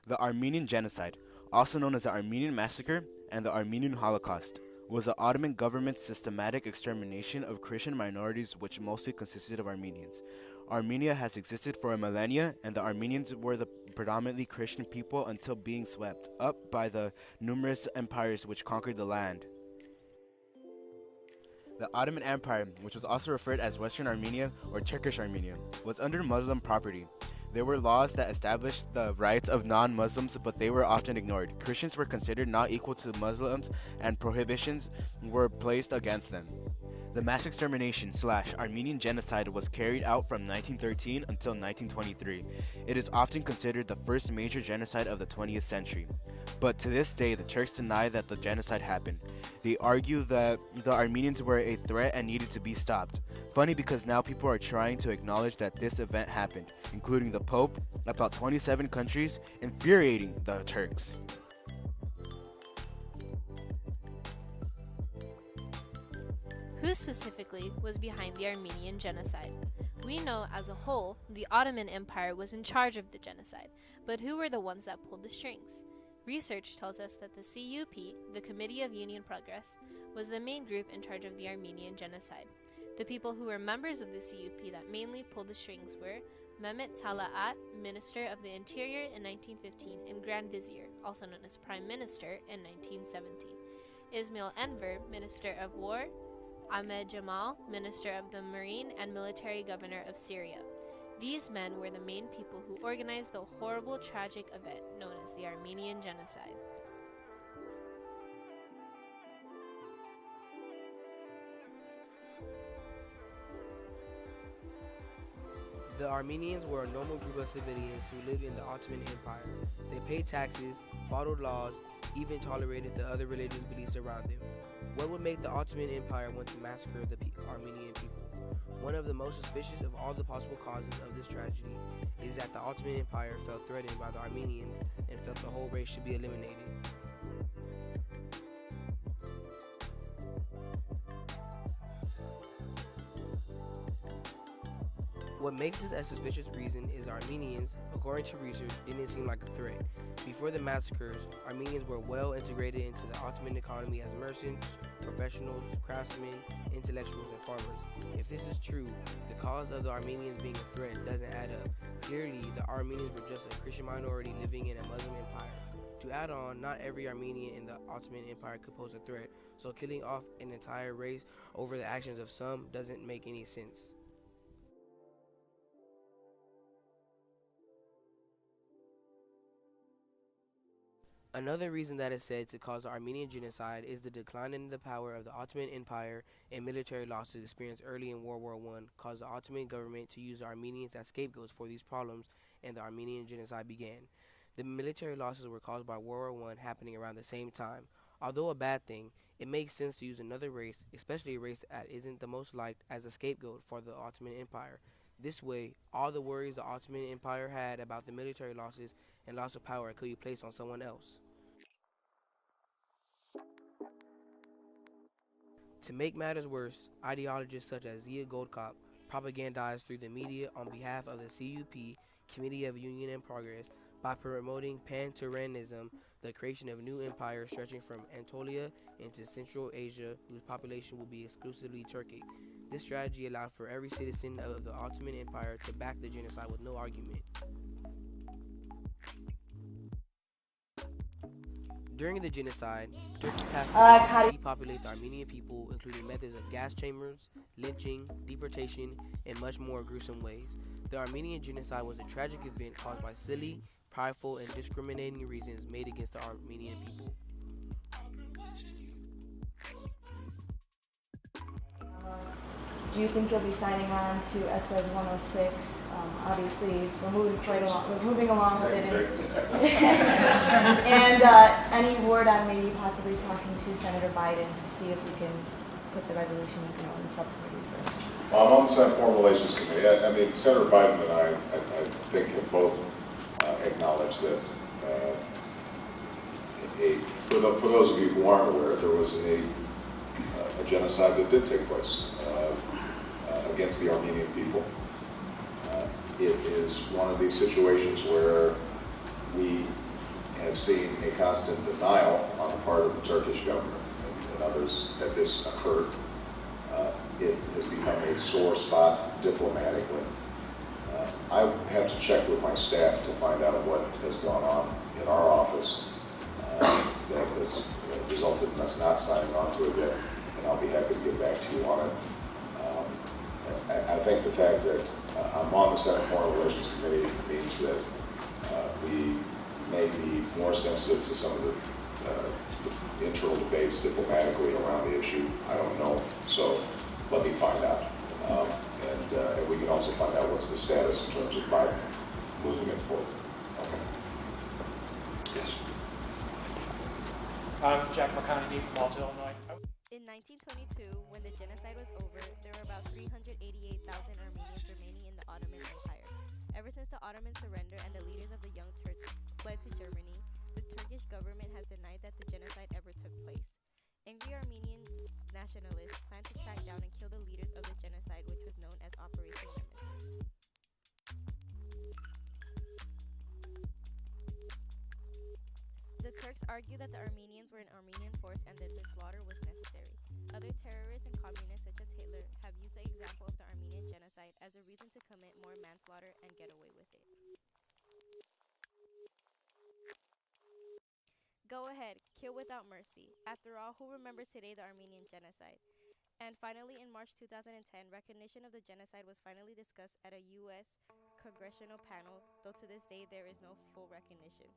The Armenian Genocide, also known as the Armenian Massacre and the Armenian Holocaust, was the Ottoman government's systematic extermination of Christian minorities which mostly consisted of Armenians. Armenia has existed for a millennia, and the Armenians were the predominantly Christian people until being swept up by the numerous empires which conquered the land. The Ottoman Empire, which was also referred as Western Armenia or Turkish Armenia, was under Muslim property. There were laws that established the rights of non-Muslims, but they were often ignored. Christians were considered not equal to Muslims, and prohibitions were placed against them. The mass extermination / Armenian genocide was carried out from 1913 until 1923. It is often considered the first major genocide of the 20th century. But to this day, the Turks deny that the genocide happened. They argue that the Armenians were a threat and needed to be stopped. Funny because now people are trying to acknowledge that this event happened, including the Pope, about 27 countries, infuriating the Turks. Who specifically was behind the Armenian genocide? We know as a whole the Ottoman Empire was in charge of the genocide, but who were the ones that pulled the strings? Research tells us that the CUP, the Committee of Union Progress, was the main group in charge of the Armenian genocide. The people who were members of the CUP that mainly pulled the strings were Mehmet Talaat, Minister of the Interior in 1915 and Grand Vizier, also known as Prime Minister, in 1917. Ismail Enver, Minister of War, Ahmed Jamal, Minister of the Marine and Military Governor of Syria. These men were the main people who organized the horrible, tragic event known as the Armenian Genocide. The Armenians were a normal group of civilians who lived in the Ottoman Empire. They paid taxes, followed laws, even tolerated the other religious beliefs around them. What would make the Ottoman Empire want to massacre the Armenian people? One of the most suspicious of all the possible causes of this tragedy is that the Ottoman Empire felt threatened by the Armenians and felt the whole race should be eliminated. What makes this a suspicious reason is Armenians, according to research, didn't seem like a threat. Before the massacres, Armenians were well integrated into the Ottoman economy as merchants, professionals, craftsmen, intellectuals, and farmers. If this is true, the cause of the Armenians being a threat doesn't add up. Clearly, the Armenians were just a Christian minority living in a Muslim empire. To add on, not every Armenian in the Ottoman Empire could pose a threat, so killing off an entire race over the actions of some doesn't make any sense. Another reason that is said to cause the Armenian genocide is the decline in the power of the Ottoman Empire, and military losses experienced early in World War I caused the Ottoman government to use the Armenians as scapegoats for these problems, and the Armenian genocide began. The military losses were caused by World War I happening around the same time. Although a bad thing, it makes sense to use another race, especially a race that isn't the most liked, as a scapegoat for the Ottoman Empire. This way, all the worries the Ottoman Empire had about the military losses and loss of power could be placed on someone else. To make matters worse, ideologists such as Zia Goldkop propagandized through the media on behalf of the CUP, Committee of Union and Progress, by promoting pan-Turanism, the creation of new empires stretching from Anatolia into Central Asia, whose population will be exclusively Turkic. This strategy allowed for every citizen of the Ottoman Empire to back the genocide with no argument. During the genocide, Turkey passed laws to depopulate the Armenian people, including methods of gas chambers, lynching, deportation, and much more gruesome ways. The Armenian genocide was a tragic event caused by silly, prideful, and discriminating reasons made against the Armenian people. Do you think you'll be signing on to SRES 106? Obviously, we're moving along with it. And any word on maybe possibly talking to Senator Biden to see if we can put the resolution in the subcommittee first? I'm on the Senate Foreign Relations Committee. I mean, Senator Biden and I think have both acknowledged that for those of you who aren't aware, there was a genocide that did take place against the Armenian people. It is one of these situations where we having seen a constant denial on the part of the Turkish government and others that this occurred, it has become a sore spot diplomatically. I have to check with my staff to find out what has gone on in our office that has resulted in us not signing on to it yet, and I'll be happy to get back to you on it. I think the fact that I'm on the Senate Foreign Relations Committee means that we may be more sensitive to some of the internal debates diplomatically around the issue. I don't know, so let me find out. And we can also find out what's the status in terms of Biden moving it forward. Okay. Yes. Jack McConaughey from Malta, Illinois. In 1922, when the genocide was over, there were about 388,000 Armenians remaining in the Ottoman Empire. Ever since the Ottoman surrender and the leaders of the Young Turks fled to Germany, the Turkish government has denied that the genocide ever took place. Angry Armenian nationalists plan to track down and kill the leaders of the genocide, which was known as Operation Nemesis. The Turks argue that the Armenians were an Armenian force and that the slaughter was necessary. Other terrorists and communists such as Hitler have used the example of the Armenian genocide as a reason to commit more manslaughter and get away with it. Go ahead, kill without mercy. After all, who remembers today the Armenian genocide? And finally, in March 2010, recognition of the genocide was finally discussed at a U.S. congressional panel, though to this day there is no full recognition.